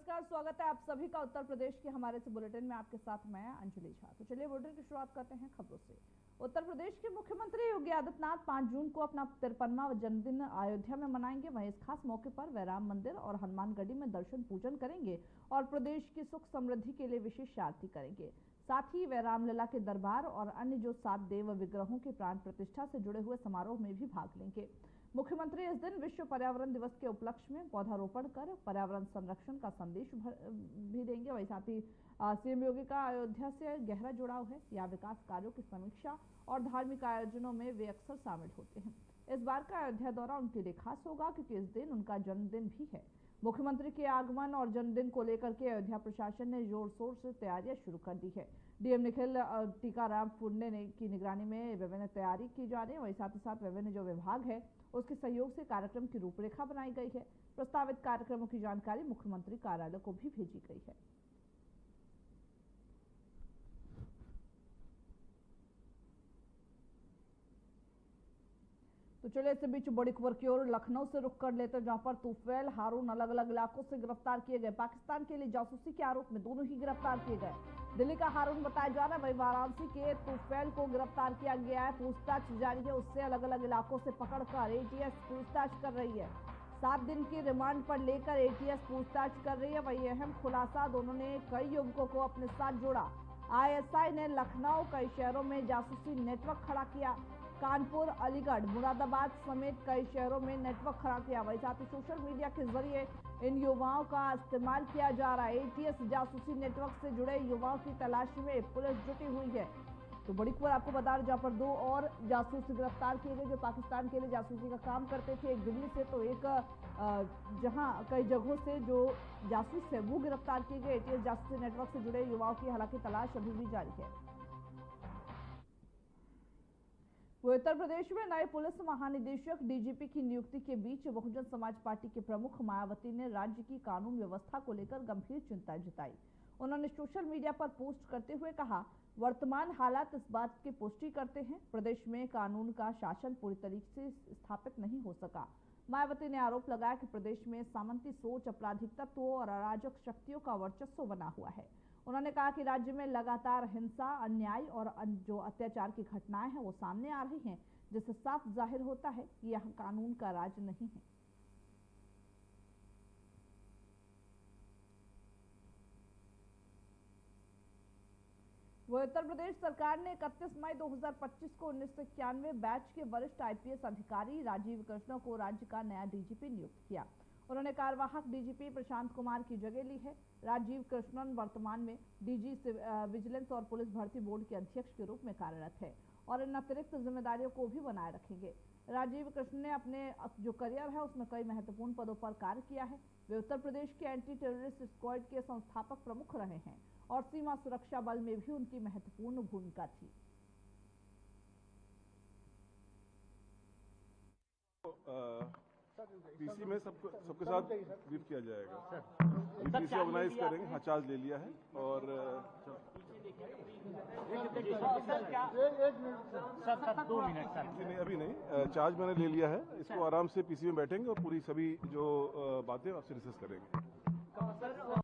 नमस्कार, स्वागत है आप सभी का उत्तर प्रदेश के हमारे से बुलेटिन में। आपके साथ मैं अंजलि झा। तो चलिए बुलेटिन की शुरुआत करते हैं खबरों से। उत्तर प्रदेश के मुख्यमंत्री योगी आदित्यनाथ 5 जून को अपना 53वां जन्मदिन अयोध्या में मनाएंगे। वहीं इस खास मौके पर वे राम मंदिर और हनुमानगढ़ी में दर्शन पूजन करेंगे और प्रदेश की सुख समृद्धि के लिए विशेष आरती करेंगे। साथ ही वे रामलला के दरबार और अन्य जो 7 देव विग्रहों की प्राण प्रतिष्ठा से जुड़े हुए समारोह में भी भाग लेंगे। मुख्यमंत्री इस दिन विश्व पर्यावरण दिवस के उपलक्ष्य में पौधारोपण कर पर्यावरण संरक्षण का संदेश भी देंगे। वहीं साथ ही सीएम योगी का अयोध्या से गहरा जुड़ाव है। यहाँ विकास कार्यों की समीक्षा और धार्मिक आयोजनों में वे अक्सर शामिल होते हैं। इस बार का अयोध्या दौरा उनके लिए खास होगा क्योंकि इस दिन उनका जन्मदिन भी है। मुख्यमंत्री के आगमन और जन्मदिन को लेकर के अयोध्या प्रशासन ने जोर शोर से तैयारियां शुरू कर दी है। डीएम निखिल टीकाराम पुण्य की निगरानी में विभिन्न तैयारी की जा रही है। वहीं साथ ही साथ विभिन्न जो विभाग है उसके सहयोग से कार्यक्रम की रूपरेखा बनाई गई है। प्रस्तावित कार्यक्रमों की जानकारी मुख्यमंत्री कार्यालय को भी भेजी गई है। तो चलिए इस बीच बड़ी खबर की ओर लखनऊ से रुक कर लेते हैं, जहां पर तुफैल हारून अलग अलग इलाकों से गिरफ्तार किए गए। पाकिस्तान के लिए जासूसी के आरोप में दोनों ही गिरफ्तार किए गए। दिल्ली का हारून बताया जा रहा है, वही वाराणसी के तुफैल को गिरफ्तार किया गया है। पूछताछ जारी है, उससे अलग अलग इलाकों से पकड़कर एटीएस पूछताछ कर रही है। 7 दिन की रिमांड पर लेकर एटीएस पूछताछ कर रही है। वही अहम खुलासा, दोनों ने कई युवकों को अपने साथ जोड़ा। आईएसआई ने लखनऊ कई शहरों में जासूसी नेटवर्क खड़ा किया। कानपुर, अलीगढ़, मुरादाबाद समेत कई शहरों में नेटवर्क खड़ा किया। वही साथ ही सोशल मीडिया के जरिए इन युवाओं का इस्तेमाल किया जा रहा है। एटीएस जासूसी नेटवर्क से जुड़े युवाओं की तलाशी में पुलिस जुटी हुई है। तो बड़ी खबर आपको बता रहे, जहां पर 2 और जासूस गिरफ्तार किए गए जो पाकिस्तान के लिए जासूसी का काम करते थे। एक दिल्ली से तो एक जहां कई जगहों से जो जासूस है वो गिरफ्तार किए गए। एटीएस जासूसी नेटवर्क से जुड़े युवाओं की हालांकि तलाश अभी भी जारी है। उत्तर प्रदेश में नए पुलिस महानिदेशक डीजीपी की नियुक्ति के बीच बहुजन समाज पार्टी के प्रमुख मायावती ने राज्य की कानून व्यवस्था को लेकर गंभीर चिंता जताई। उन्होंने सोशल मीडिया पर पोस्ट करते हुए कहा, वर्तमान हालात इस बात की पुष्टि करते हैं, प्रदेश में कानून का शासन पूरी तरीके से स्थापित नहीं हो सका। मायावती ने आरोप लगाया कि प्रदेश में सामंती सोच, आपराधिक तत्वों और अराजक शक्तियों का वर्चस्व बना हुआ है। उन्होंने कहा कि राज्य में लगातार हिंसा, अन्याय और जो अत्याचार की घटनाएं हैं वो सामने आ रही हैं, जिससे साफ जाहिर होता है कि यहाँ कानून का राज नहीं है। वो उत्तर प्रदेश सरकार ने 31 मई 2025 को 1991 बैच के वरिष्ठ आईपीएस अधिकारी राजीव कृष्ण को राज्य का नया डीजीपी नियुक्त किया। उन्होंने कार्यवाहक डीजीपी प्रशांत कुमार की जगह ली है। राजीव कृष्णन वर्तमान में डीजी विजिलेंस और पुलिस भर्ती बोर्ड के अध्यक्ष के रूप में कार्यरत है और इन अतिरिक्त जिम्मेदारियों को भी बनाए रखेंगे। राजीव कृष्ण ने अपने जो करियर है उसमें कई महत्वपूर्ण पदों पर कार्य किया है। वे उत्तर प्रदेश के एंटी टेररिस्ट स्क्वाड के संस्थापक प्रमुख रहे हैं और सीमा सुरक्षा बल में भी उनकी महत्वपूर्ण भूमिका थी। पीसी में सबके साथ ब्रीफ किया जाएगा। पीसी ऑर्गेनाइज करेंगे। हाँ, चार्ज ले लिया है और सर 2 मिनट सर। नहीं, अभी नहीं, चार्ज मैंने ले लिया है। इसको आराम से पीसी में बैठेंगे और पूरी सभी जो बातें आपसे डिस्कस करेंगे।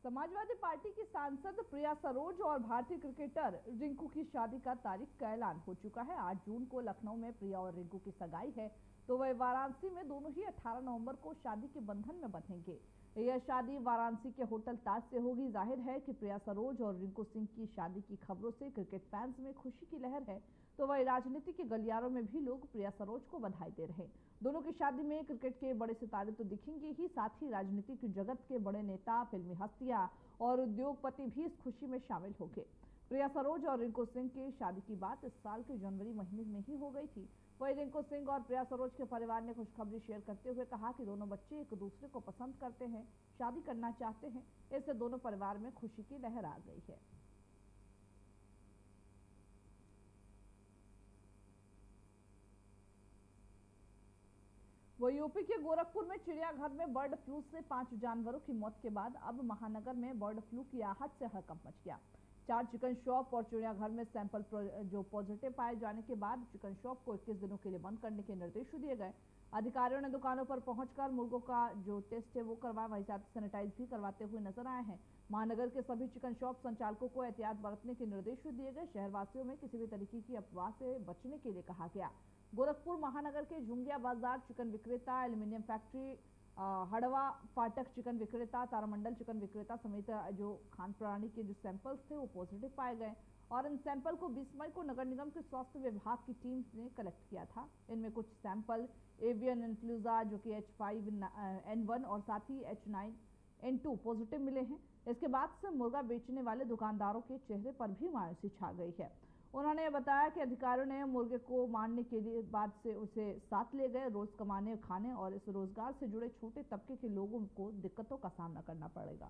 समाजवादी पार्टी की सांसद प्रिया सरोज और भारतीय क्रिकेटर रिंकू की शादी का तारीख का ऐलान हो चुका है। 8 जून को लखनऊ में प्रिया और रिंकू की सगाई है, तो वह वाराणसी में दोनों ही 18 नवंबर को शादी के बंधन में बंधेंगे। यह शादी वाराणसी के होटल ताज से होगी। जाहिर है कि प्रिया सरोज और रिंकू सिंह की शादी की खबरों से क्रिकेट फैंस में खुशी की लहर है, तो वही राजनीति के गलियारों में भी लोग प्रिया सरोज को बधाई दे रहे हैं। दोनों की शादी में क्रिकेट के बड़े सितारे तो दिखेंगे ही, साथ ही राजनीतिक जगत के बड़े नेता, फिल्मी हस्तियां और उद्योगपति भी इस खुशी में शामिल होंगे। प्रिया सरोज और रिंकू सिंह की शादी की बात इस साल के जनवरी महीने में ही हो गई थी। वही रिंकू सिंह और प्रिया सरोज के परिवार ने खुशखबरी शेयर करते हुए कहा कि दोनों बच्चे एक दूसरे को पसंद करते हैं, शादी करना चाहते हैं। इससे दोनों परिवार में खुशी की लहर आ गई है। वो यूपी के गोरखपुर में चिड़ियाघर में बर्ड फ्लू से 5 जानवरों की मौत के बाद अब महानगर में बर्ड फ्लू की आहट से हड़कंप मच गया। 4 चिकन शॉप और चिड़ियाघर में सैंपल जो पॉजिटिव पाए जाने के बाद चिकन शॉप को 21 दिनों के लिए बंद करने के निर्देश दिए गए। अधिकारियों ने दुकानों पर पहुंचकर मुर्गों का जो टेस्ट है वो करवाया, वहीं साथ सैनिटाइज भी करवाते हुए नजर आए हैं। महानगर के सभी चिकन शॉप संचालकों को एहतियात बरतने के निर्देश दिए गए। शहरवासियों में किसी भी तरीके की अफवाह से बचने के लिए कहा गया। गोरखपुर महानगर के झुंगिया बाजार चिकन विक्रेता, एल्यूमिनियम फैक्ट्री, हड़वा फाटक चिकन विक्रेता, तारामंडल चिकन विक्रेता समेत जो खान प्राणी के जो सैंपल्स थे वो पॉजिटिव पाए गए और इन सैंपल को 20 मई को नगर निगम के स्वास्थ्य विभाग की टीम ने कलेक्ट किया था। इनमें कुछ सैंपल एवियन इन्फ्लुएंजा जो कि H5N1 और साथ ही H9N2 पॉजिटिव मिले हैं। इसके बाद से मुर्गा बेचने वाले दुकानदारों के चेहरे पर भी मायूसी छा गई है। उन्होंने बताया कि अधिकारियों ने मुर्गे को मारने के लिए बाद से उसे साथ ले गए। रोज कमाने खाने और इस रोजगार से जुड़े छोटे तबके के लोगों को दिक्कतों का सामना करना पड़ेगा।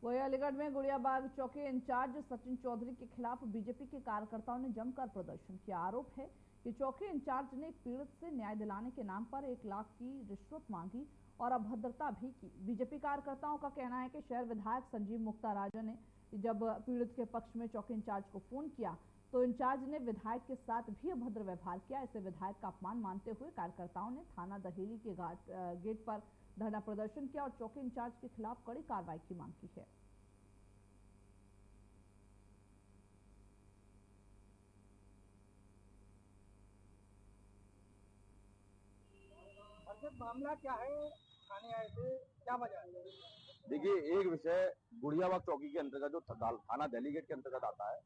वहीं अलीगढ़ में गुड़ियाबाग चौकी इंचार्ज सचिन चौधरी के खिलाफ बीजेपी के कार्यकर्ताओं ने जमकर प्रदर्शन किया। आरोप है कि चौकी इंचार्ज ने एक पीड़ित से न्याय दिलाने के नाम पर 1 लाख की रिश्वत मांगी और अभद्रता भी की। बीजेपी कार्यकर्ताओं का कहना है कि शहर विधायक संजीव मुक्ता राजा ने जब पीड़ित के पक्ष में चौकी इंचार्ज को फोन किया तो इंचार्ज ने विधायक के साथ भी अभद्र व्यवहार किया। इसे विधायक का अपमान मानते हुए कार्यकर्ताओं ने थाना दहेली के गेट पर धरना प्रदर्शन किया और चौकी इंचार्ज के खिलाफ कड़ी कार्रवाई की मांग की है। मामला क्या है, थाने आए थे, क्या वजह है? देखिए, एक विषय गुड़ियाबाग चौकी के अंतर्गत जो थाना दिल्ली गेट के अंतर्गत आता है,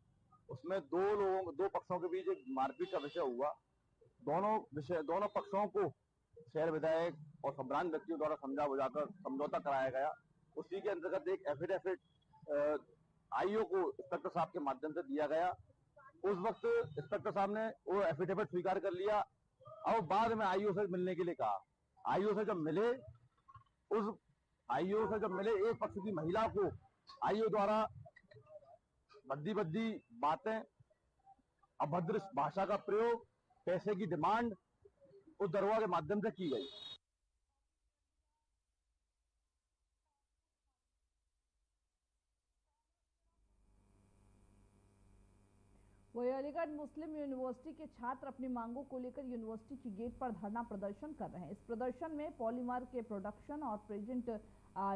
उसमें दो पक्षों के बीच एक मारपीट का विषय हुआ। दोनों पक्षों को शहर विधायक और सम्रांत व्यक्तियों द्वारा समझा बुझाकर समझौता कराया गया। उसी के अंतर्गत एक एफिडेविट आईओ को इंस्पेक्टर साहब के माध्यम से दिया गया। उस वक्त इंस्पेक्टर साहब ने वो एफिडेविट स्वीकार कर लिया और बाद में आईओ से मिलने के लिए कहा। आईओ से जब मिले, एक पक्ष की महिला को आईओ द्वारा भद्दी बातें, अभद्र भाषा का प्रयोग, पैसे की डिमांड उस दरोगा के माध्यम से की गई। वही अलीगढ़ मुस्लिम यूनिवर्सिटी के छात्र अपनी मांगों को लेकर यूनिवर्सिटी की गेट पर धरना प्रदर्शन कर रहे हैं। इस प्रदर्शन में पॉलीमर के प्रोडक्शन और प्रेजेंट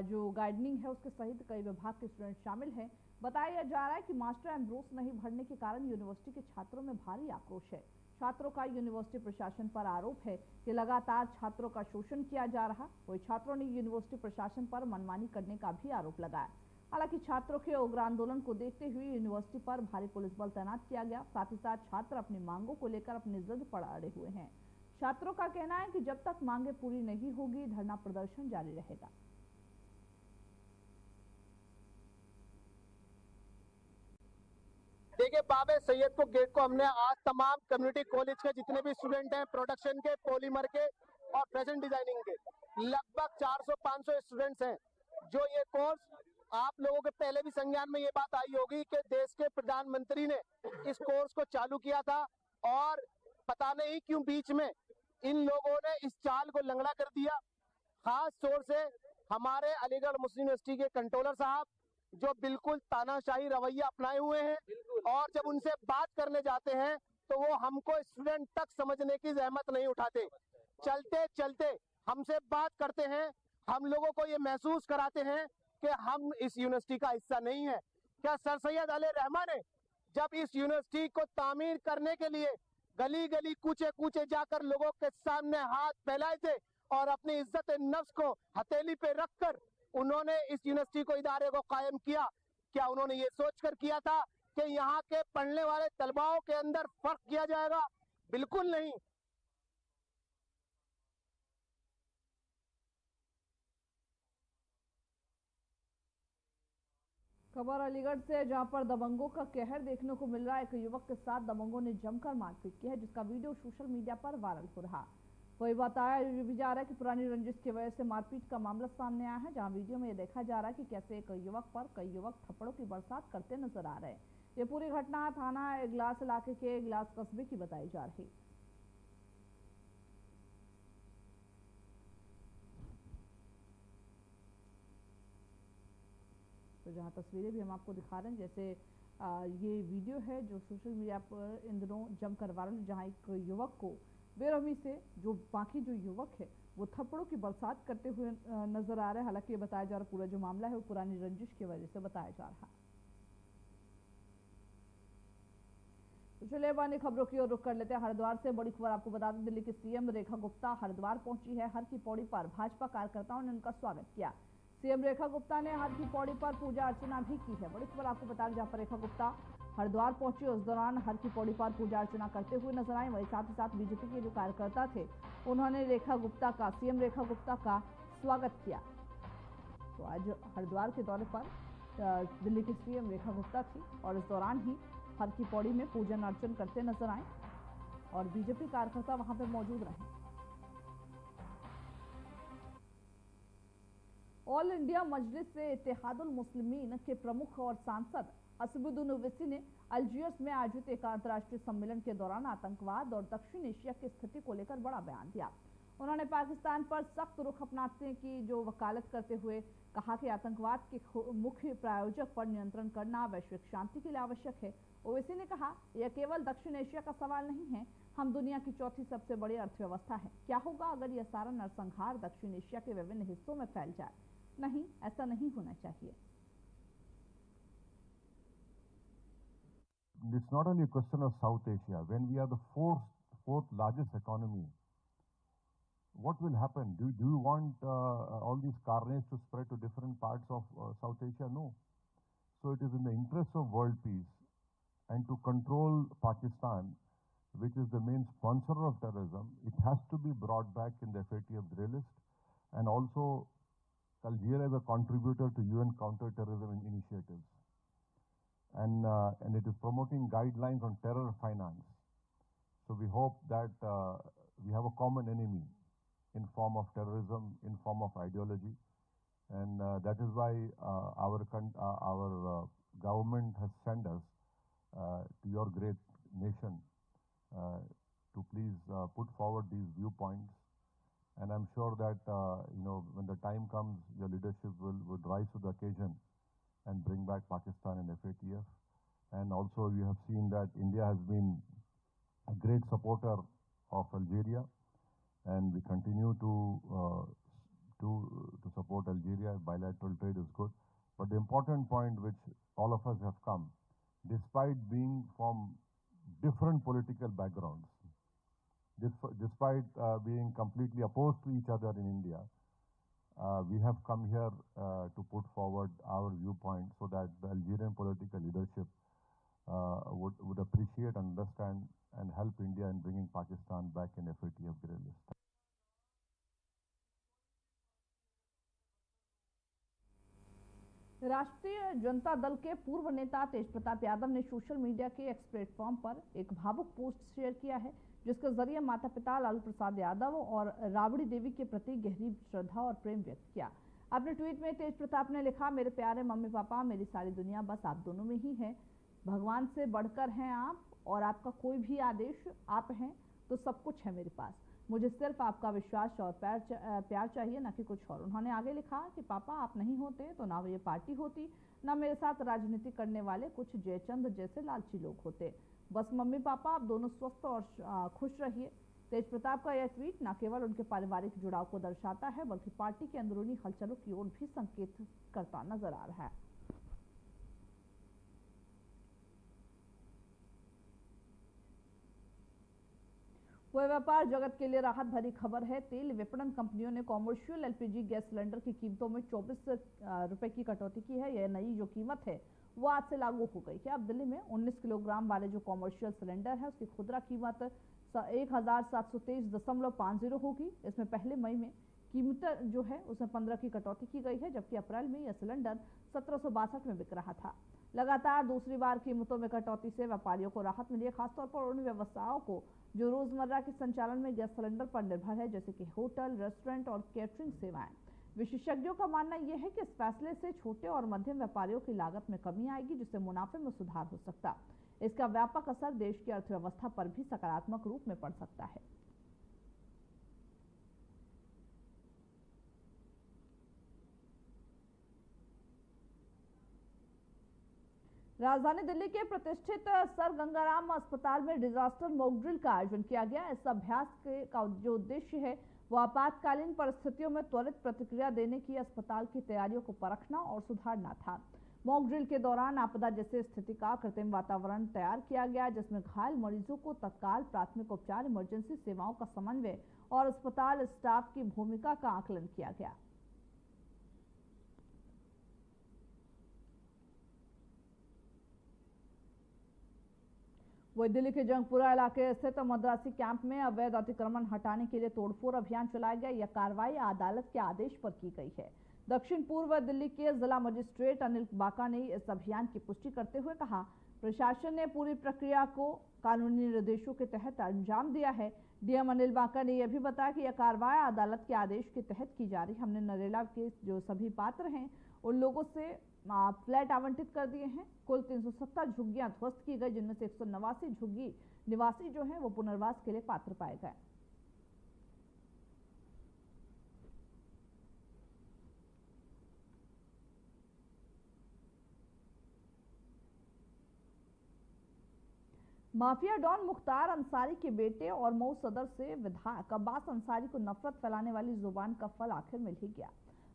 जो गार्डनिंग है उसके सहित कई विभाग के स्टूडेंट शामिल हैं। बताया जा रहा है कि मास्टर एम्ब्रोस नहीं भरने के कारण यूनिवर्सिटी के छात्रों में भारी आक्रोश है। छात्रों का यूनिवर्सिटी प्रशासन पर आरोप है कि लगातार छात्रों का शोषण किया जा रहा। वही छात्रों ने यूनिवर्सिटी प्रशासन पर मनमानी करने का भी आरोप लगाया। हालांकि छात्रों के उग्र आंदोलन को देखते हुए यूनिवर्सिटी पर भारी पुलिस बल तैनात किया गया। साथ ही साथ छात्र अपनी मांगों को लेकर अपनी जिद पर अड़े हुए हैं। छात्रों का कहना है कि जब तक मांगे पूरी नहीं होगी धरना प्रदर्शन जारी रहेगा। देखिए, बाबे सैयद को गेट को हमने आज तमाम कम्युनिटी कॉलेज के जितने भी स्टूडेंट हैं, प्रोडक्शन के, पॉलीमर के और प्रेजेंट डिजाइनिंग के, लगभग 400-500 स्टूडेंट्स हैं जो ये कोर्स, आप लोगों के पहले भी संज्ञान में ये बात आई होगी कि देश के प्रधानमंत्री ने इस कोर्स को चालू किया था और पता नहीं क्यों बीच में इन लोगों ने इस चाल को लंगड़ा कर दिया। खास तौर से हमारे अलीगढ़ मुस्लिम यूनिवर्सिटी के कंट्रोलर साहब जो बिल्कुल तानाशाही रवैया अपनाए हुए हैं और जब उनसे बात करने जाते हैं तो वो हमको स्टूडेंट तक समझने की जहमत नहीं उठाते। चलते चलते हमसे बात करते हैं, हम लोगों को ये महसूस कराते हैं कि हम इस यूनिवर्सिटी का हिस्सा नहीं है। क्या सर सैयद अली रहमान ने जब इस यूनिवर्सिटी को तामीर करने के लिए गली गली कूचे कूचे जाकर लोगों के सामने हाथ फैलाए थे और अपनी इज्जत नफ्स को हथेली पे रखकर उन्होंने इस यूनिवर्सिटी को, इदारे को कायम किया? क्या उन्होंने ये सोचकर किया था कि यहाँ के पढ़ने वाले तलबाओं के अंदर फर्क किया जाएगा? बिल्कुल नहीं। खबर अलीगढ़ से, जहां पर दबंगों का कहर देखने को मिल रहा है। एक युवक के साथ दबंगों ने जमकर मारपीट की है, जिसका वीडियो सोशल मीडिया पर वायरल हो रहा। वही बताया भी जा रहा है कि पुरानी रंजिश की वजह से मारपीट का मामला सामने आया है, जहां वीडियो में ये देखा जा रहा है कि कैसे एक युवक पर कई युवक थप्पड़ों की बरसात करते नजर आ रहे हैं। ये पूरी घटना थाना इगलास इलाके के इगलास कस्बे की बताई जा रही। तो जहां तस्वीरें भी हम आपको दिखा रहे हैं, जैसे ये वीडियो है जो सोशल मीडिया पर इन दिनों जमकर वायरल, जहां एक युवक को बेरहमी से जो बाकी जो युवक है वो थप्पड़ों की बरसात करते हुए नजर आ रहा है। हालांकि ये बताया जा रहा है पूरा जो मामला है वो पुरानी रंजिश की वजह से बताया जा रहा है। तो चलिए अब अन्य खबरों की ओर रुख कर लेते हैं। हरिद्वार से बड़ी खबर आपको बता दें, दिल्ली की सीएम रेखा गुप्ता हरिद्वार पहुंची है। हर की पौड़ी पर भाजपा कार्यकर्ताओं ने उनका स्वागत किया। सीएम रेखा गुप्ता ने हर की पौड़ी पर पूजा अर्चना भी की है। बड़ी खबर आपको बता दें, जहां पर रेखा गुप्ता हरिद्वार पहुंची, उस दौरान हर की पौड़ी पर पूजा अर्चना करते हुए नजर आए। वहीं साथ ही साथ बीजेपी के जो कार्यकर्ता थे उन्होंने सीएम रेखा गुप्ता का स्वागत किया। तो आज हरिद्वार के दौरे पर दिल्ली की सीएम रेखा गुप्ता थी और इस दौरान ही हर की पौड़ी में पूजन अर्चन करते नजर आए और बीजेपी कार्यकर्ता वहां पर मौजूद रहे। ऑल इंडिया मजलिस इत्तेहादुल मुस्लिमीन के प्रमुख और सांसद असदुद्दीन ओवैसी ने अल्जीयर्स में आयोजित एक अंतर्राष्ट्रीय सम्मेलन के दौरान आतंकवाद और दक्षिण एशिया की स्थिति को लेकर बड़ा बयान दिया। उन्होंने पाकिस्तान पर सख्त रुख अपनाने की जो वकालत करते हुए कहा कि आतंकवाद के मुख्य प्रायोजक पर नियंत्रण करना वैश्विक शांति के लिए आवश्यक है। ओवैसी ने कहा, यह केवल दक्षिण एशिया का सवाल नहीं है, हम दुनिया की चौथी सबसे बड़ी अर्थव्यवस्था है। क्या होगा अगर यह सारा नरसंहार दक्षिण एशिया के विभिन्न हिस्सों में फैल जाए? नहीं, ऐसा नहीं होना चाहिए। It's not only a question of South Asia. When we are the fourth largest economy, what will happen? Do you want all these carnage to spread to different parts of South Asia? No. So it is in the interest of world peace and to control Pakistan, which is the main sponsor of terrorism. It has to be brought back in the FATF grey list, and also Algeria is a contributor to UN counter-terrorism initiatives. And it is promoting guidelines on terror finance. So we hope that we have a common enemy in form of terrorism, in form of ideology, and that is why our government has sent us to your great nation to please put forward these viewpoints. And I'm sure that when the time comes, your leadership will rise to the occasion and bring back Pakistan and FATF. And also you have seen that India has been a great supporter of Algeria, and we continue to support Algeria. Bilateral trade is good. But the important point which all of us have come, despite being from different political backgrounds, despite being completely opposed to each other in India, we have come here to put forward our viewpoint so that the Algerian political leadership would appreciate, understand, and help India in bringing Pakistan back in FATF grey list. राष्ट्रीय जनता दल के पूर्व नेता तेज प्रताप यादव ने social media के x platform पर एक भावुक post share किया है, जिसके जरिए माता पिता लालू प्रसाद यादव और राबड़ी देवी के प्रति गहरी श्रद्धा और प्रेम व्यक्त किया। अपने ट्वीट में तेज प्रताप ने लिखा, मेरे प्यारे मम्मी पापा, मेरी सारी दुनिया बस आप दोनों में ही है। भगवान से बढ़कर हैं आप, और आपका कोई भी आदेश आप हैं तो सब कुछ है मेरे पास। मुझे सिर्फ आपका विश्वास और प्यार चाहिए, न कि कुछ और। उन्होंने आगे लिखा कि पापा आप नहीं होते तो ना ये पार्टी होती, ना मेरे साथ राजनीति करने वाले कुछ जयचंद जैसे लालची लोग होते। बस मम्मी पापा आप दोनों स्वस्थ और खुश रहिए। तेज प्रताप का यह ट्वीट न केवल उनके पारिवारिक जुड़ाव को दर्शाता है, बल्कि पार्टी की अंदरूनी हलचलों की ओर भी संकेत करता नजर आ रहा है। वह व्यापार जगत के लिए राहत भरी खबर है। तेल विपणन कंपनियों ने कॉमर्शियल एलपीजी गैस सिलेंडर की कीमतों में 24 रुपए की कटौती की है। यह नई जो कीमत है वो आज से लागू हो गई है। अब दिल्ली में 19 किलोग्राम वाले जो कॉमर्शियल सिलेंडर है उसकी खुदरा कीमत 1750.50 होगी। इसमें पहले मई में कीमत जो है उसमें 15 की कटौती की गई है, जबकि अप्रैल में यह सिलेंडर 1762 में बिक रहा था। लगातार दूसरी बार कीमतों में कटौती से व्यापारियों को राहत मिली है, खासतौर पर उन व्यवसायों को जो रोजमर्रा के संचालन में गैस सिलेंडर पर निर्भर है, जैसे कि होटल, रेस्टोरेंट और कैटरिंग सेवाएं। विशेषज्ञों का मानना यह है कि इस फैसले से छोटे और मध्यम व्यापारियों की लागत में कमी आएगी, जिससे मुनाफे में सुधार हो सकता है। इसका व्यापक असर देश की अर्थव्यवस्था पर भी सकारात्मक रूप में पड़ सकता है। राजधानी दिल्ली के प्रतिष्ठित सर गंगाराम अस्पताल में डिजास्टर मॉक ड्रिल का आयोजन किया गया। इस अभ्यास का जो उद्देश्य है वो आपातकालीन परिस्थितियों में त्वरित प्रतिक्रिया देने की अस्पताल की तैयारियों को परखना और सुधारना था। मॉक ड्रिल के दौरान आपदा जैसी स्थिति का कृत्रिम वातावरण तैयार किया गया, जिसमें घायल मरीजों को तत्काल प्राथमिक उपचार, इमरजेंसी सेवाओं का समन्वय और अस्पताल स्टाफ की भूमिका का आकलन किया गया। वही दिल्ली के जंगपुरा इलाके स्थित मद्रासी कैंप में अवैध अतिक्रमण हटाने के लिए तोड़फोड़ अभियान चलाया गया। यह कार्रवाई अदालत के आदेश पर की गई है। दक्षिण पूर्व दिल्ली के जिला मजिस्ट्रेट अनिल बाका ने इस अभियान की पुष्टि करते हुए कहा, प्रशासन ने पूरी प्रक्रिया को कानूनी निर्देशों के तहत अंजाम दिया है। डीएम अनिल बाका ने यह भी बताया कि यह कार्रवाई अदालत के आदेश के तहत की जा रही। हमने नरेला के जो सभी पात्र हैं उन लोगों से फ्लैट आवंटित कर दिए हैं। कुल 370 झुग्गियां ध्वस्त की गई, जिनमें से 189 झुग्गी निवासी जो हैं वो पुनर्वास के लिए पात्र पाए गए। माफिया डॉन मुख्तार अंसारी के बेटे और मऊ सदर से विधायक अब्बास अंसारी को नफरत फैलाने वाली जुबान का फल आखिर मिल ही गया।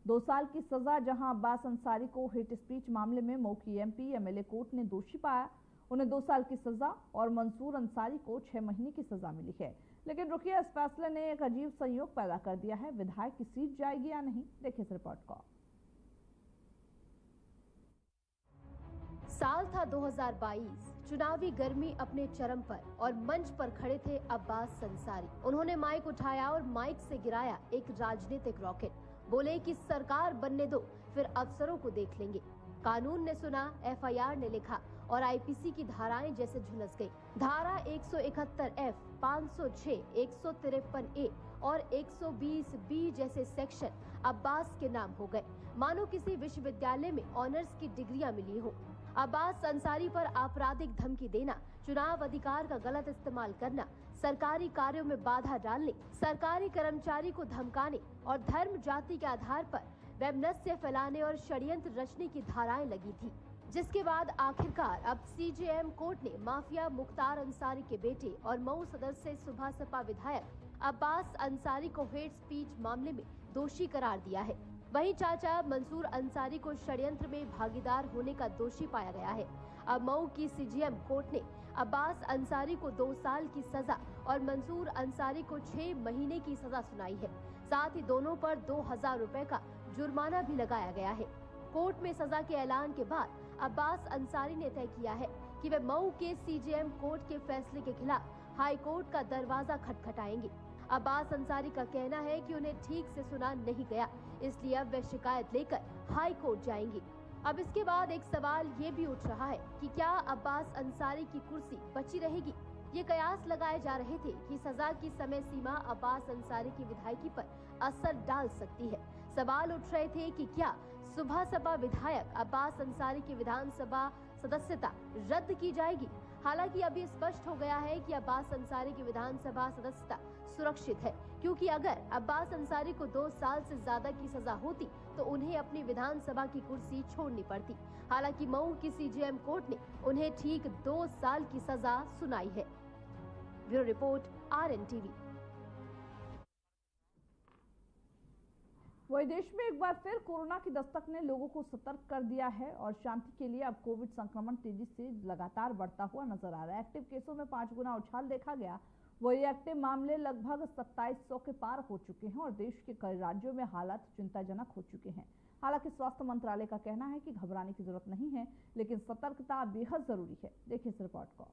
2 साल की सजा जहां अब्बास अंसारी को हेट स्पीच मामले में मऊ की एमपी एमएलए कोर्ट ने दोषी पाया, उन्हें 2 साल की सजा और मंसूर अंसारी को 6 महीने की सजा मिली है। लेकिन रुकिए, इस फैसले ने एक अजीब संयोग पैदा कर दिया है। विधायक की सीट जाएगी या नहीं, देखिए इस रिपोर्ट को। साल था 2022। चुनावी गर्मी अपने चरम पर और मंच पर खड़े थे अब्बास अंसारी। उन्होंने माइक उठाया और माइक से गिराया एक राजनीतिक रॉकेट। बोले कि सरकार बनने दो, फिर अफसरों को देख लेंगे। कानून ने सुना, एफआईआर ने लिखा और आईपीसी की धाराएं जैसे झुलस गई। धारा 171F, 506, 153A और 120B जैसे सेक्शन अब्बास के नाम हो गए, मानो किसी विश्वविद्यालय में ऑनर्स की डिग्रियां मिली हो। अब्बास अंसारी पर आपराधिक धमकी देना, चुनाव अधिकार का गलत इस्तेमाल करना, सरकारी कार्यों में बाधा डालने, सरकारी कर्मचारी को धमकाने और धर्म जाति के आधार पर वैमनस्य फैलाने और षड्यंत्र रचने की धाराएं लगी थी। जिसके बाद आखिरकार अब सीजेएम कोर्ट ने माफिया मुख्तार अंसारी के बेटे और मऊ सदर से सुबह सपा विधायक अब्बास अंसारी को हेट स्पीच मामले में दोषी करार दिया है। वहीं चाचा मंसूर अंसारी को षड्यंत्र में भागीदार होने का दोषी पाया गया है। अब मऊ की सीजेएम कोर्ट ने अब्बास अंसारी को 2 साल की सजा और मंसूर अंसारी को 6 महीने की सजा सुनाई है। साथ ही दोनों पर 2000 रुपए का जुर्माना भी लगाया गया है। कोर्ट में सजा के ऐलान के बाद अब्बास अंसारी ने तय किया है कि वे मऊ के सीजेएम कोर्ट के फैसले के खिलाफ हाई कोर्ट का दरवाजा खटखटाएंगे। अब्बास अंसारी का कहना है कि उन्हें ठीक से सुना नहीं गया, इसलिए अब वे शिकायत लेकर हाई कोर्ट जाएंगे। अब इसके बाद एक सवाल ये भी उठ रहा है कि क्या अब्बास अंसारी की कुर्सी बची रहेगी। ये कयास लगाए जा रहे थे कि सजा की समय सीमा अब्बास अंसारी की विधायकी पर असर डाल सकती है। सवाल उठ रहे थे कि क्या सुबह सपा विधायक अब्बास अंसारी की विधानसभा सदस्यता रद्द की जाएगी। हालांकि अभी स्पष्ट हो गया है कि अब्बास अंसारी की विधानसभा सदस्यता सुरक्षित है, क्योंकि अगर अब्बास अंसारी को 2 साल से ज्यादा की सजा होती तो उन्हें अपनी विधानसभा की कुर्सी छोड़नी पड़ती। हालांकि मऊ की सीजेएम कोर्ट ने उन्हें ठीक 2 साल की सजा सुनाई है। Bureau report, RNTV। वही देश में एक बार फिर कोरोना की दस्तक ने लोगों को सतर्क कर दिया है और शांति के लिए अब कोविड संक्रमण तेजी से लगातार बढ़ता हुआ नजर आ रहा है। एक्टिव केसों में 5 गुना उछाल देखा गया। वही एक्टिव मामले लगभग 2700 के पार हो चुके हैं और देश के कई राज्यों में हालात चिंताजनक हो चुके हैं। हालांकि स्वास्थ्य मंत्रालय का कहना है कि घबराने की जरूरत नहीं है, लेकिन सतर्कता बेहद जरूरी है। देखिए इस रिपोर्ट को।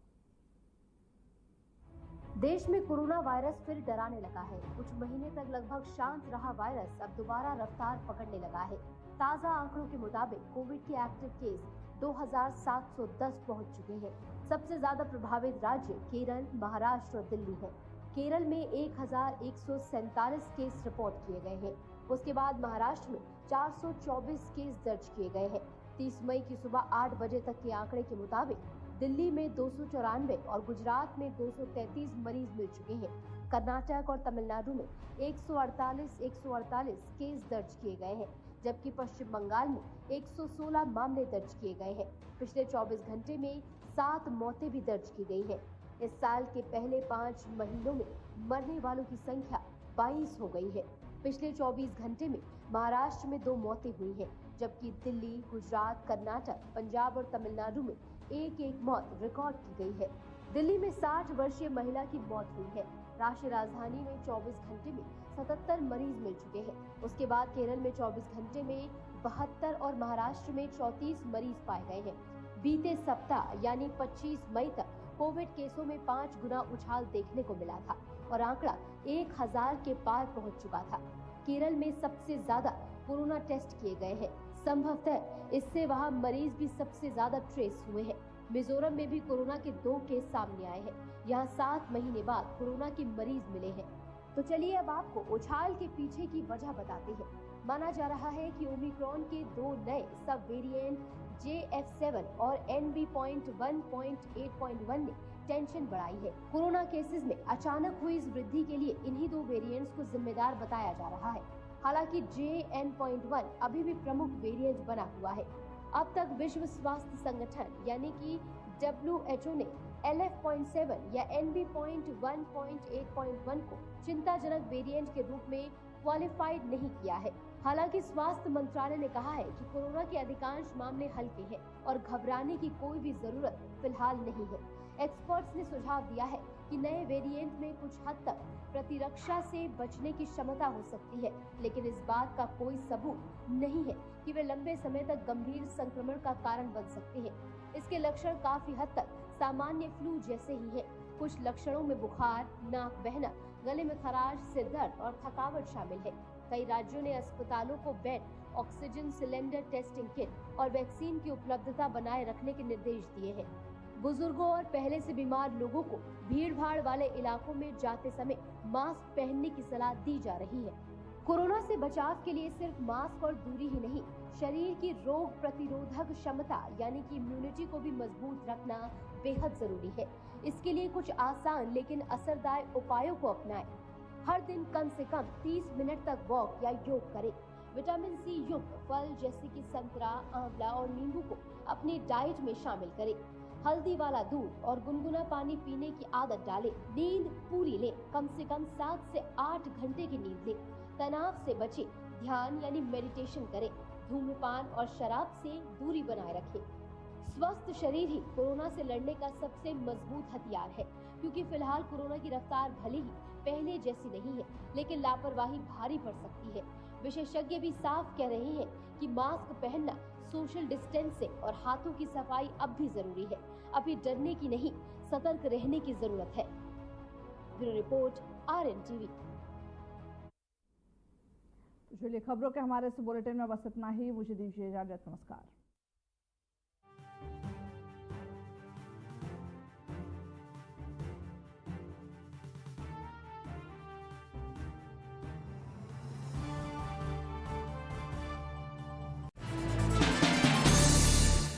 देश में कोरोना वायरस फिर डराने लगा है। कुछ महीने तक लगभग शांत रहा वायरस अब दोबारा रफ्तार पकड़ने लगा है। ताजा आंकड़ों के मुताबिक कोविड के एक्टिव केस 2710 पहुंच चुके हैं। सबसे ज्यादा प्रभावित राज्य केरल, महाराष्ट्र और दिल्ली है। केरल में 1147 केस रिपोर्ट किए गए हैं। उसके बाद महाराष्ट्र में 424 केस दर्ज किए गए हैं। 30 मई की सुबह 8 बजे तक के आंकड़े के मुताबिक दिल्ली में 294 और गुजरात में 233 मरीज मिल चुके हैं। कर्नाटक और तमिलनाडु में 148 केस दर्ज किए गए हैं। जबकि पश्चिम बंगाल में 116 मामले दर्ज किए गए हैं। पिछले 24 घंटे में 7 मौतें भी दर्ज की गई हैं। इस साल के पहले 5 महीनों में मरने वालों की संख्या 22 हो गई है। पिछले 24 घंटे में महाराष्ट्र में 2 मौतें हुई हैं, जबकि दिल्ली, गुजरात, कर्नाटक, पंजाब और तमिलनाडु में एक मौत रिकॉर्ड की गई है। दिल्ली में 60 वर्षीय महिला की मौत हुई है। राष्ट्रीय राजधानी में 24 घंटे में 77 मरीज मिल चुके हैं। उसके बाद केरल में 24 घंटे में 72 और महाराष्ट्र में 34 मरीज पाए गए हैं। बीते सप्ताह यानी 25 मई तक कोविड केसों में 5 गुना उछाल देखने को मिला था और आंकड़ा 1000 के पार पहुंच चुका था। केरल में सबसे ज्यादा कोरोना टेस्ट किए गए हैं। संभवतः इससे वहां मरीज भी सबसे ज्यादा ट्रेस हुए हैं। मिजोरम में भी कोरोना के 2 केस सामने आए हैं। यहाँ 7 महीने बाद कोरोना के मरीज मिले हैं। तो चलिए अब आपको उछाल के पीछे की वजह बताते हैं। माना जा रहा है कि ओमिक्रॉन के 2 नए सब वेरिएंट JF7 और NB.1.8.1 ने टेंशन बढ़ाई है। कोरोना केसेस में अचानक हुई इस वृद्धि के लिए इन्हीं 2 वेरिएंट्स को जिम्मेदार बताया जा रहा है। हालांकि JN.1 अभी भी प्रमुख वेरिएंट बना हुआ है। अब तक विश्व स्वास्थ्य संगठन यानी कि WHO ने LF.7 या NB.1.8.1 को चिंताजनक वेरिएंट के रूप में क्वालिफाइड नहीं किया है। हालांकि स्वास्थ्य मंत्रालय ने कहा है कि कोरोना के अधिकांश मामले हल्के हैं और घबराने की कोई भी जरूरत फिलहाल नहीं है। एक्सपर्ट्स ने सुझाव दिया है कि नए वेरिएंट में कुछ हद तक प्रतिरक्षा से बचने की क्षमता हो सकती है, लेकिन इस बात का कोई सबूत नहीं है कि वे लंबे समय तक गंभीर संक्रमण का कारण बन सकते हैं। इसके लक्षण काफी हद तक सामान्य फ्लू जैसे ही हैं। कुछ लक्षणों में बुखार, नाक बहना, गले में खराश, सिर दर्द और थकावट शामिल है। कई राज्यों ने अस्पतालों को bed, oxygen cylinder, testing kit और वैक्सीन की उपलब्धता बनाए रखने के निर्देश दिए हैं। बुजुर्गों और पहले से बीमार लोगों को भीड़-भाड़ वाले इलाकों में जाते समय मास्क पहनने की सलाह दी जा रही है। कोरोना से बचाव के लिए सिर्फ मास्क और दूरी ही नहीं, शरीर की रोग प्रतिरोधक क्षमता यानी कि इम्यूनिटी को भी मजबूत रखना बेहद जरूरी है। इसके लिए कुछ आसान लेकिन असरदार उपायों को अपनाएं। हर दिन कम से कम 30 मिनट तक वॉक या योग करें। विटामिन सी युक्त फल जैसे कि संतरा, आंवला और नींबू को अपनी डाइट में शामिल करें। हल्दी वाला दूध और गुनगुना पानी पीने की आदत डालें। नींद पूरी लें, कम से कम 7 से 8 घंटे की नींद लें। तनाव से बचें, ध्यान यानी मेडिटेशन करें। धूम्रपान और शराब से दूरी बनाए रखें। स्वस्थ शरीर ही कोरोना से लड़ने का सबसे मजबूत हथियार है, क्योंकि फिलहाल कोरोना की रफ्तार भले ही पहले जैसी नहीं है, लेकिन लापरवाही भारी पड़ सकती है। विशेषज्ञ भी साफ कह रहे हैं कि मास्क पहनना, सोशल डिस्टेंसिंग और हाथों की सफाई अब भी जरूरी है। अभी डरने की नहीं, सतर्क रहने की जरूरत है। Bureau report, RNTV। चलिए खबरों के हमारे इस बुलेटिन में बस इतना ही। मुझे दीजिए इजाजत। नमस्कार।